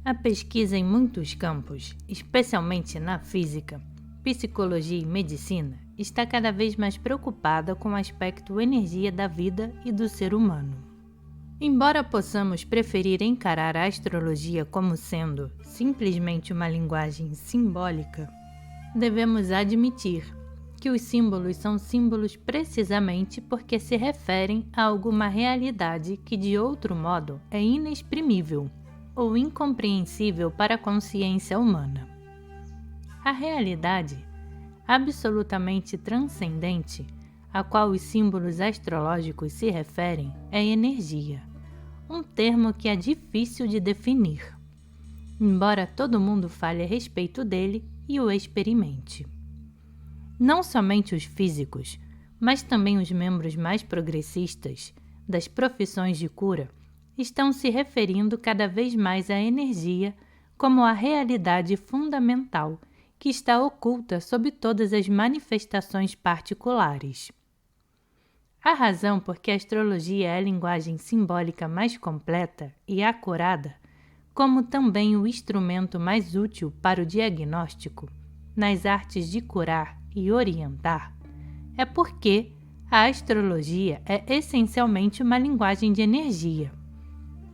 A pesquisa em muitos campos, especialmente na física, psicologia e medicina, está cada vez mais preocupada com o aspecto energia da vida e do ser humano. Embora possamos preferir encarar a astrologia como sendo simplesmente uma linguagem simbólica, devemos admitir que os símbolos são símbolos precisamente porque se referem a alguma realidade que de outro modo é inexprimível ou incompreensível para a consciência humana. A realidade absolutamente transcendente a qual os símbolos astrológicos se referem é energia, um termo que é difícil de definir, embora todo mundo fale a respeito dele e o experimente. Não somente os físicos, mas também os membros mais progressistas das profissões de cura estão se referindo cada vez mais à energia como a realidade fundamental que está oculta sob todas as manifestações particulares. A razão por que a astrologia é a linguagem simbólica mais completa e acurada, como também o instrumento mais útil para o diagnóstico nas artes de curar e orientar, é porque a astrologia é essencialmente uma linguagem de energia.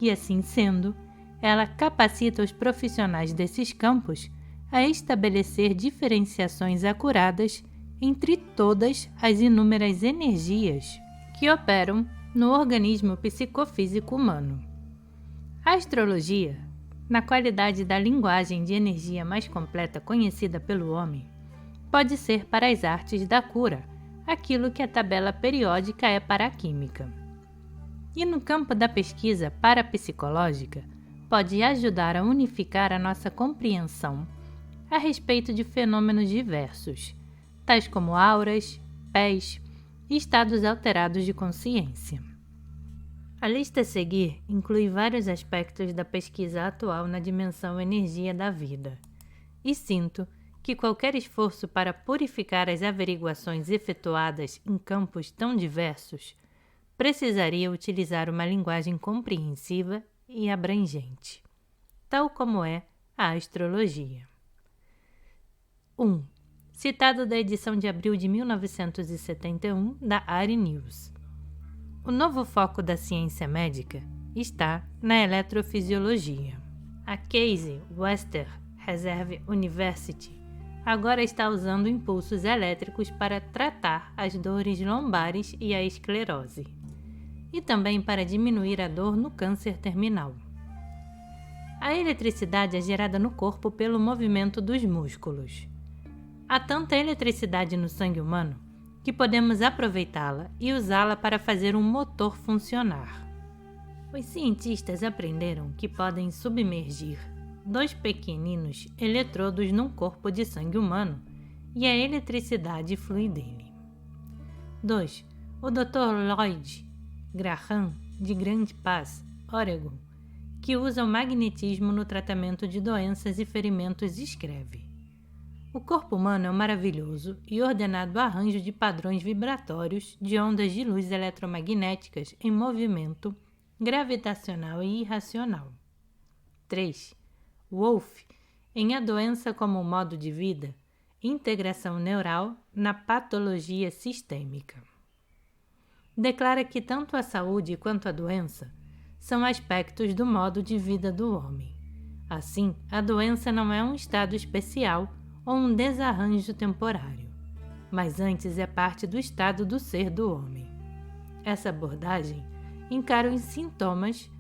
E assim sendo, ela capacita os profissionais desses campos a estabelecer diferenciações acuradas entre todas as inúmeras energias que operam no organismo psicofísico humano. A astrologia, na qualidade da linguagem de energia mais completa conhecida pelo homem, pode ser para as artes da cura aquilo que a tabela periódica é para a química. E no campo da pesquisa parapsicológica, pode ajudar a unificar a nossa compreensão a respeito de fenômenos diversos, tais como auras, pés e estados alterados de consciência. A lista a seguir inclui vários aspectos da pesquisa atual na dimensão energia da vida, e sinto que qualquer esforço para purificar as averiguações efetuadas em campos tão diversos precisaria utilizar uma linguagem compreensiva e abrangente, tal como é a astrologia. 1. Citado da edição de abril de 1971 da ARI News. O novo foco da ciência médica está na eletrofisiologia. A Case Western Reserve University agora está usando impulsos elétricos para tratar as dores lombares e a esclerose, e também para diminuir a dor no câncer terminal. A eletricidade é gerada no corpo pelo movimento dos músculos. Há tanta eletricidade no sangue humano que podemos aproveitá-la e usá-la para fazer um motor funcionar. Os cientistas aprenderam que podem submergir 2 pequeninos eletrodos num corpo de sangue humano e a eletricidade flui dele. 2. O Dr. Lloyd Graham, de Grand Pass, Oregon, que usa o magnetismo no tratamento de doenças e ferimentos, escreve: o corpo humano é um maravilhoso e ordenado arranjo de padrões vibratórios de ondas de luz eletromagnéticas em movimento, gravitacional e irracional. 3. Wolff, em A Doença como Modo de Vida, Integração Neural na Patologia Sistêmica, declara que tanto a saúde quanto a doença são aspectos do modo de vida do homem. Assim, a doença não é um estado especial ou um desarranjo temporário, mas antes é parte do estado do ser do homem. Essa abordagem encara os sintomas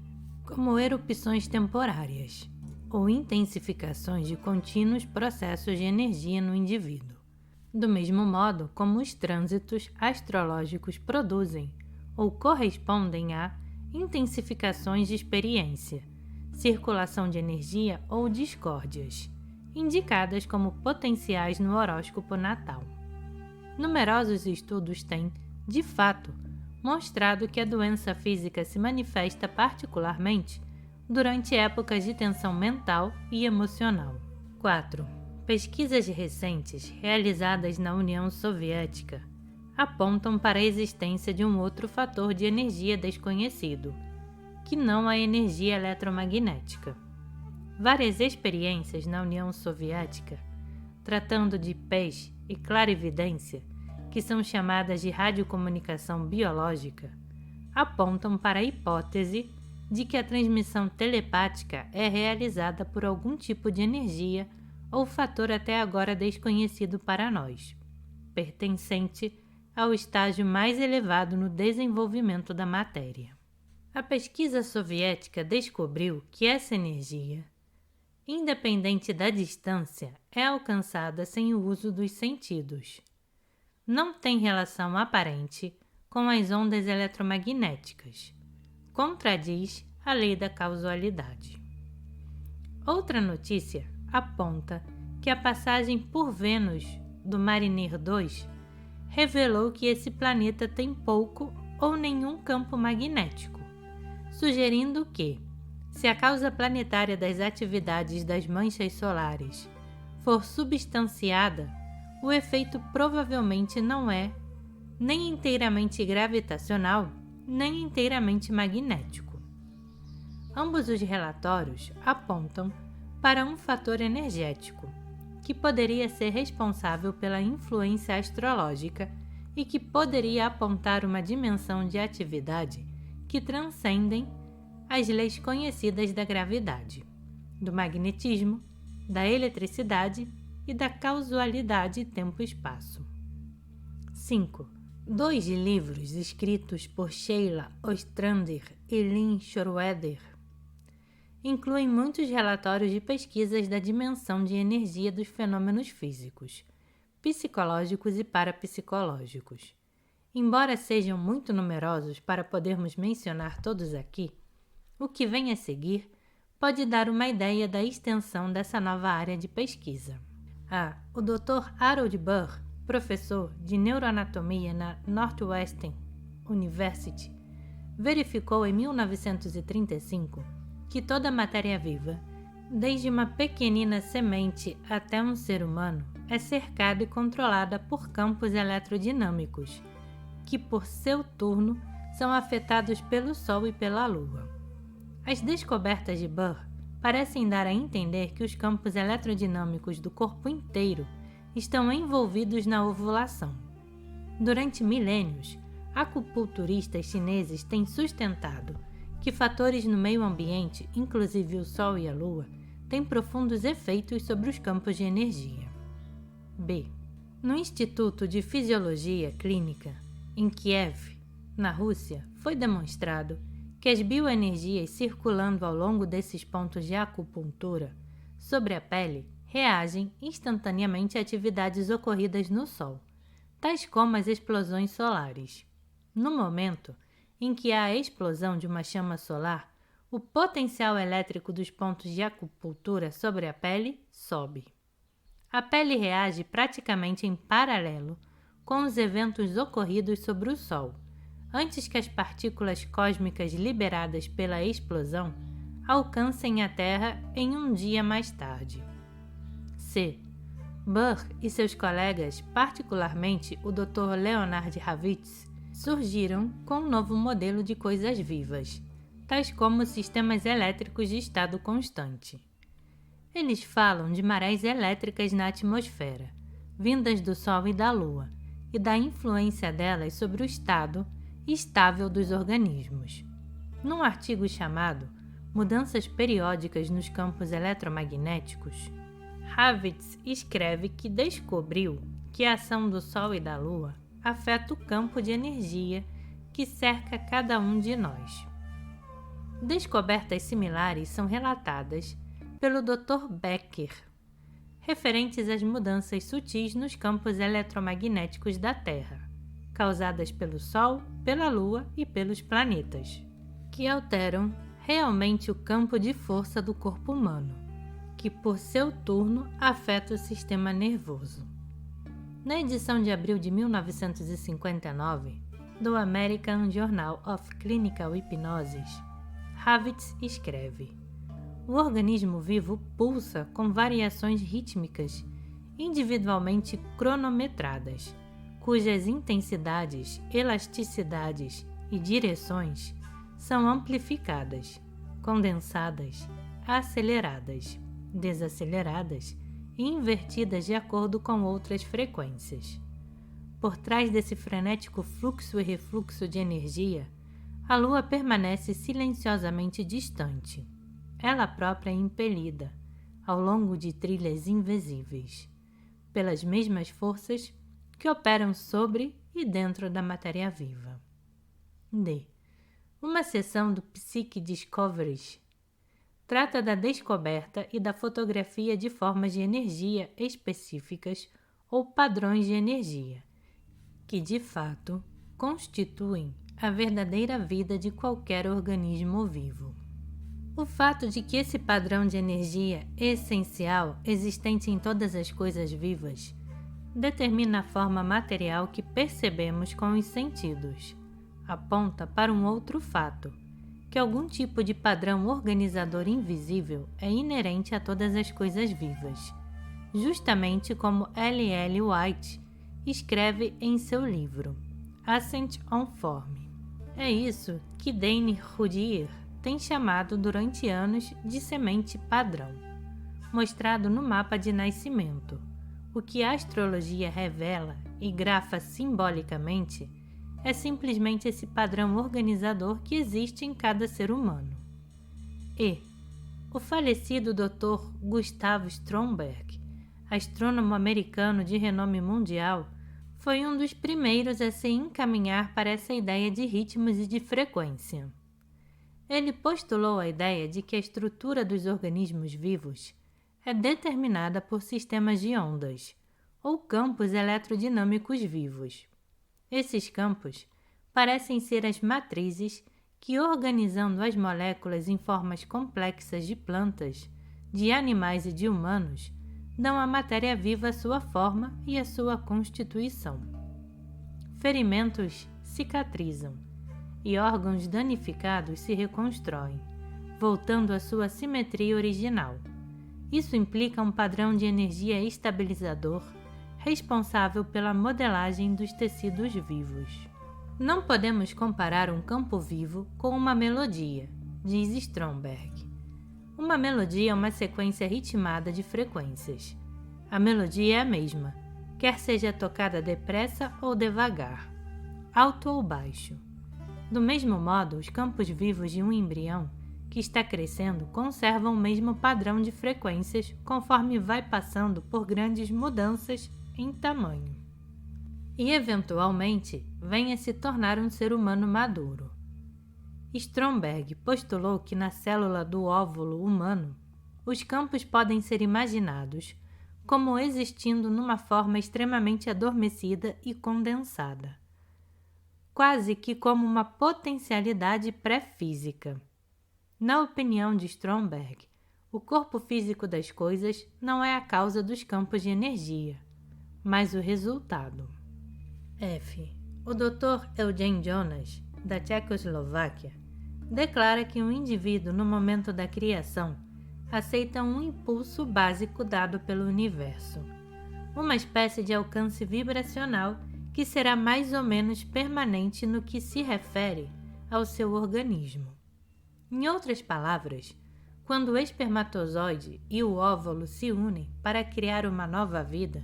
como erupções temporárias ou intensificações de contínuos processos de energia no indivíduo, do mesmo modo como os trânsitos astrológicos produzem ou correspondem a intensificações de experiência, circulação de energia ou discórdias, indicadas como potenciais no horóscopo natal. Numerosos estudos têm, de fato, mostrado que a doença física se manifesta particularmente durante épocas de tensão mental e emocional. 4. Pesquisas recentes realizadas na União Soviética apontam para a existência de um outro fator de energia desconhecido, que não a energia eletromagnética. várias experiências na União Soviética, tratando de pés e clarividência, que são chamadas de radiocomunicação biológica, apontam para a hipótese de que a transmissão telepática é realizada por algum tipo de energia ou fator até agora desconhecido para nós, pertencente ao estágio mais elevado no desenvolvimento da matéria. A pesquisa soviética descobriu que essa energia, independente da distância, é alcançada sem o uso dos sentidos. Não tem relação aparente com as ondas eletromagnéticas. Contradiz a lei da causalidade. Outra notícia aponta que a passagem por Vênus do Mariner 2 revelou que esse planeta tem pouco ou nenhum campo magnético, sugerindo que, se a causa planetária das atividades das manchas solares for substanciada, o efeito provavelmente não é nem inteiramente gravitacional, nem inteiramente magnético. Ambos os relatórios apontam para um fator energético, que poderia ser responsável pela influência astrológica e que poderia apontar uma dimensão de atividade que transcendem as leis conhecidas da gravidade, do magnetismo, da eletricidade e da causalidade tempo-espaço. 5. 2 livros escritos por Sheila Ostrander e Lynn Schroeder incluem muitos relatórios de pesquisas da dimensão de energia dos fenômenos físicos, psicológicos e parapsicológicos. Embora sejam muito numerosos para podermos mencionar todos aqui, o que vem a seguir pode dar uma ideia da extensão dessa nova área de pesquisa. O Dr. Harold Burr, professor de neuroanatomia na Northwestern University, verificou em 1935 que toda matéria viva, desde uma pequenina semente até um ser humano, é cercada e controlada por campos eletrodinâmicos, que por seu turno são afetados pelo Sol e pela Lua. As descobertas de Burr parecem dar a entender que os campos eletrodinâmicos do corpo inteiro estão envolvidos na ovulação. Durante milênios, acupunturistas chineses têm sustentado que fatores no meio ambiente, inclusive o Sol e a Lua, têm profundos efeitos sobre os campos de energia. B. No Instituto de Fisiologia Clínica, em Kiev, na Rússia, foi demonstrado que as bioenergias circulando ao longo desses pontos de acupuntura sobre a pele reagem instantaneamente a atividades ocorridas no Sol, tais como as explosões solares. No momento em que há a explosão de uma chama solar, o potencial elétrico dos pontos de acupuntura sobre a pele sobe. A pele reage praticamente em paralelo com os eventos ocorridos sobre o Sol, antes que as partículas cósmicas liberadas pela explosão alcancem a Terra em um dia mais tarde. C. Burr e seus colegas, particularmente o Dr. Leonard Ravitz, surgiram com um novo modelo de coisas vivas, tais como sistemas elétricos de estado constante. Eles falam de marés elétricas na atmosfera, vindas do Sol e da Lua, e da influência delas sobre o estado estável dos organismos. Num artigo chamado Mudanças Periódicas nos Campos Eletromagnéticos, Ravitz escreve que descobriu que a ação do Sol e da Lua afeta o campo de energia que cerca cada um de nós. Descobertas similares são relatadas pelo Dr. Becker, referentes às mudanças sutis nos campos eletromagnéticos da Terra, causadas pelo Sol, pela Lua e pelos planetas, que alteram realmente o campo de força do corpo humano, que por seu turno afeta o sistema nervoso. Na edição de abril de 1959 do American Journal of Clinical Hypnosis, Ravitz escreve: o organismo vivo pulsa com variações rítmicas individualmente cronometradas, cujas intensidades, elasticidades e direções são amplificadas, condensadas aceleradas, desaceleradas e invertidas de acordo com outras frequências. Por trás desse frenético fluxo e refluxo de energia, a Lua permanece silenciosamente distante, ela própria impelida, ao longo de trilhas invisíveis, pelas mesmas forças que operam sobre e dentro da matéria viva. D. Uma sessão do Psyche Discoveries trata da descoberta e da fotografia de formas de energia específicas ou padrões de energia, que de fato constituem a verdadeira vida de qualquer organismo vivo. O fato de que esse padrão de energia essencial existente em todas as coisas vivas determina a forma material que percebemos com os sentidos, aponta para um outro fato, que algum tipo de padrão organizador invisível é inerente a todas as coisas vivas, justamente como L. L. White escreve em seu livro Ascent on Form. É isso que Dane Rudhyar tem chamado durante anos de semente padrão, mostrado no mapa de nascimento. O que a astrologia revela e grafa simbolicamente é simplesmente esse padrão organizador que existe em cada ser humano. E o falecido Dr. Gustavo Stromberg, astrônomo americano de renome mundial, foi um dos primeiros a se encaminhar para essa ideia de ritmos e de frequência. Ele postulou a ideia de que a estrutura dos organismos vivos é determinada por sistemas de ondas, ou campos eletrodinâmicos vivos. Esses campos parecem ser as matrizes que, organizando as moléculas em formas complexas de plantas, de animais e de humanos, dão à matéria viva a sua forma e a sua constituição. Ferimentos cicatrizam e órgãos danificados se reconstroem, voltando à sua simetria original. Isso implica um padrão de energia estabilizador responsável pela modelagem dos tecidos vivos. Não podemos comparar um campo vivo com uma melodia, diz Stromberg. Uma melodia é uma sequência ritmada de frequências. A melodia é a mesma, quer seja tocada depressa ou devagar, alto ou baixo. Do mesmo modo, os campos vivos de um embrião que está crescendo conservam o mesmo padrão de frequências conforme vai passando por grandes mudanças em tamanho. E, eventualmente, vem a se tornar um ser humano maduro. Stromberg postulou que na célula do óvulo humano, os campos podem ser imaginados como existindo numa forma extremamente adormecida e condensada, quase que como uma potencialidade pré-física. Na opinião de Stromberg, o corpo físico das coisas não é a causa dos campos de energia, mas o resultado. F. O Dr. Eugen Jonas, da Tchecoslováquia, declara que um indivíduo no momento da criação aceita um impulso básico dado pelo universo, uma espécie de alcance vibracional que será mais ou menos permanente no que se refere ao seu organismo. Em outras palavras, quando o espermatozoide e o óvulo se unem para criar uma nova vida,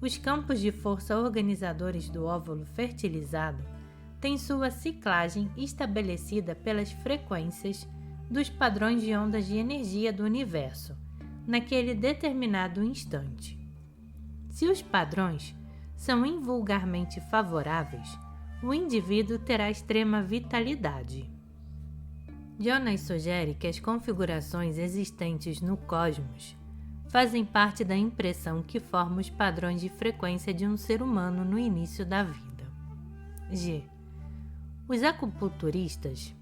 os campos de força organizadores do óvulo fertilizado têm sua ciclagem estabelecida pelas frequências dos padrões de ondas de energia do universo, naquele determinado instante. Se os padrões são invulgarmente favoráveis, o indivíduo terá extrema vitalidade. Jonas sugere que as configurações existentes no cosmos fazem parte da impressão que forma os padrões de frequência de um ser humano no início da vida. G. Os acupunturistas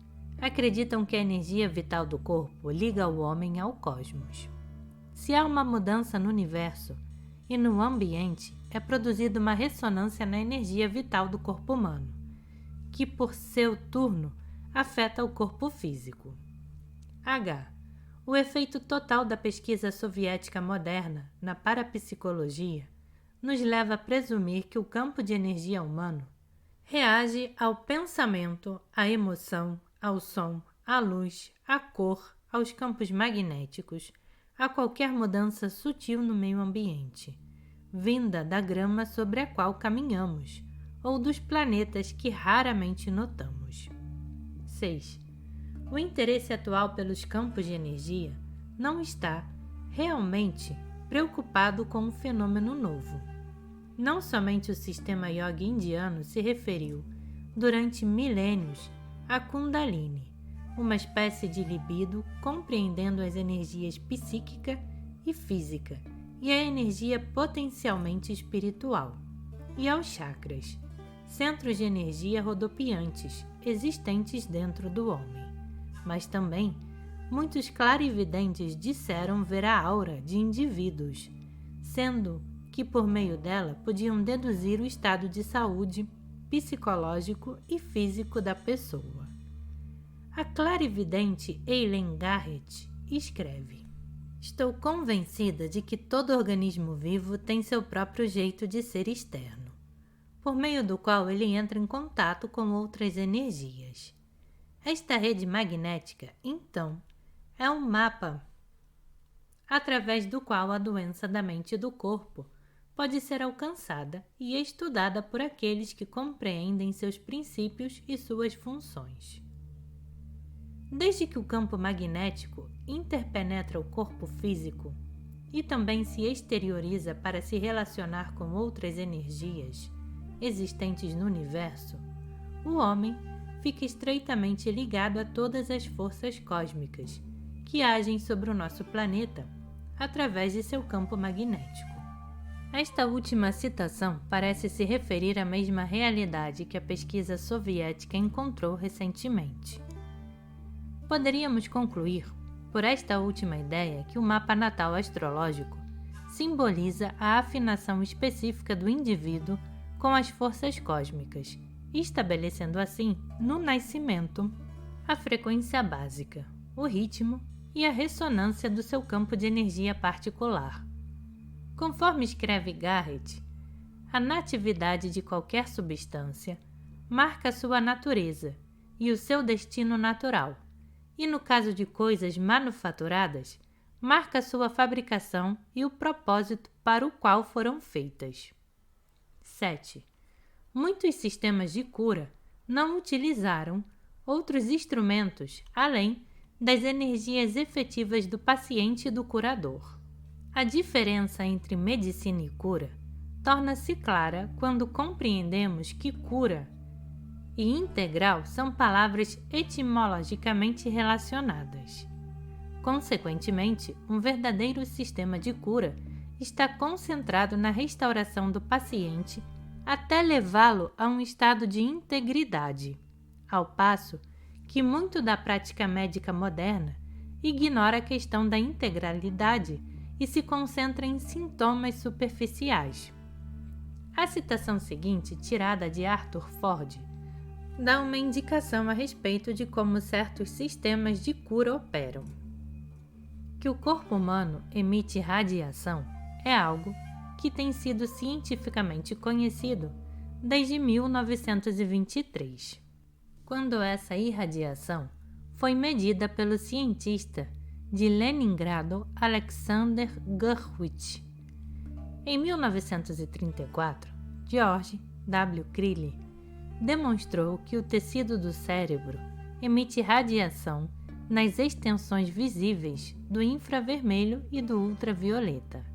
acreditam que a energia vital do corpo liga o homem ao cosmos. Se há uma mudança no universo e no ambiente, é produzida uma ressonância na energia vital do corpo humano, que por seu turno afeta o corpo físico. H. O efeito total da pesquisa soviética moderna na parapsicologia nos leva a presumir que o campo de energia humano reage ao pensamento, à emoção, ao som, à luz, à cor, aos campos magnéticos, a qualquer mudança sutil no meio ambiente, vinda da grama sobre a qual caminhamos, ou dos planetas que raramente notamos. 6. O interesse atual pelos campos de energia não está, realmente, preocupado com um fenômeno novo. Não somente o sistema yoga indiano se referiu, durante milênios, a Kundalini, uma espécie de libido compreendendo as energias psíquica e física e a energia potencialmente espiritual, e aos chakras, centros de energia rodopiantes existentes dentro do homem. Mas também, muitos clarividentes disseram ver a aura de indivíduos, sendo que por meio dela podiam deduzir o estado de saúde, psicológico e físico da pessoa. A clarividente Eileen Garrett escreve: Estou convencida de que todo organismo vivo tem seu próprio jeito de ser externo, por meio do qual ele entra em contato com outras energias. Esta rede magnética, então, é um mapa através do qual a doença da mente e do corpo pode ser alcançada e estudada por aqueles que compreendem seus princípios e suas funções. Desde que o campo magnético interpenetra o corpo físico e também se exterioriza para se relacionar com outras energias existentes no universo, o homem fica estreitamente ligado a todas as forças cósmicas que agem sobre o nosso planeta através de seu campo magnético. Esta última citação parece se referir à mesma realidade que a pesquisa soviética encontrou recentemente. Poderíamos concluir, por esta última ideia, que o mapa natal astrológico simboliza a afinação específica do indivíduo com as forças cósmicas, estabelecendo assim, no nascimento, a frequência básica, o ritmo e a ressonância do seu campo de energia particular. Conforme escreve Garrett, a natividade de qualquer substância marca sua natureza e o seu destino natural, e no caso de coisas manufaturadas, marca sua fabricação e o propósito para o qual foram feitas. 7. Muitos sistemas de cura não utilizaram outros instrumentos além das energias efetivas do paciente e do curador. A diferença entre medicina e cura torna-se clara quando compreendemos que cura e integral são palavras etimologicamente relacionadas. Consequentemente, um verdadeiro sistema de cura está concentrado na restauração do paciente até levá-lo a um estado de integridade, ao passo que muito da prática médica moderna ignora a questão da integralidade e se concentra em sintomas superficiais. A citação seguinte, tirada de Arthur Ford, dá uma indicação a respeito de como certos sistemas de cura operam. Que o corpo humano emite radiação é algo que tem sido cientificamente conhecido desde 1923, quando essa irradiação foi medida pelo cientista de Leningrado Alexander Gurwitch. Em 1934, George W. Crilley demonstrou que o tecido do cérebro emite radiação nas extensões visíveis do infravermelho e do ultravioleta.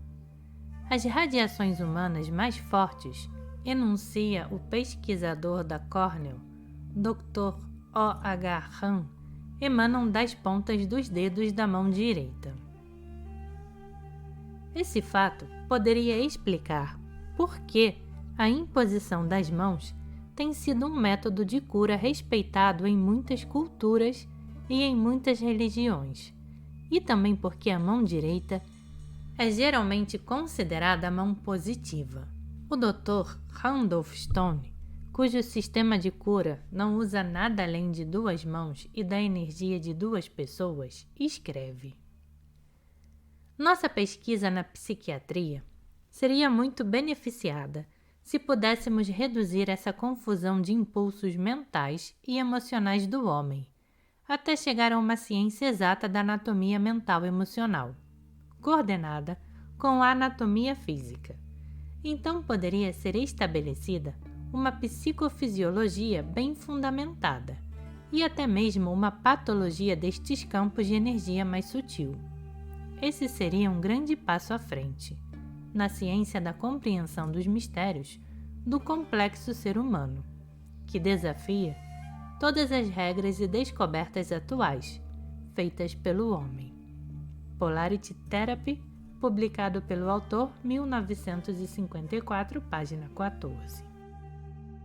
As radiações humanas mais fortes, enuncia o pesquisador da Cornell, Dr. O.H. Hahn, emanam das pontas dos dedos da mão direita. Esse fato poderia explicar por que a imposição das mãos tem sido um método de cura respeitado em muitas culturas e em muitas religiões, e também porque a mão direita é geralmente considerada a mão positiva. O Dr. Randolph Stone, cujo sistema de cura não usa nada além de 2 mãos e da energia de 2 pessoas, escreve: Nossa pesquisa na psiquiatria seria muito beneficiada se pudéssemos reduzir essa confusão de impulsos mentais e emocionais do homem, até chegar a uma ciência exata da anatomia mental e emocional, coordenada com a anatomia física. Então poderia ser estabelecida uma psicofisiologia bem fundamentada e até mesmo uma patologia destes campos de energia mais sutil. Esse seria um grande passo à frente na ciência da compreensão dos mistérios do complexo ser humano, que desafia todas as regras e descobertas atuais feitas pelo homem. Polarity Therapy, publicado pelo autor, 1954, página 14.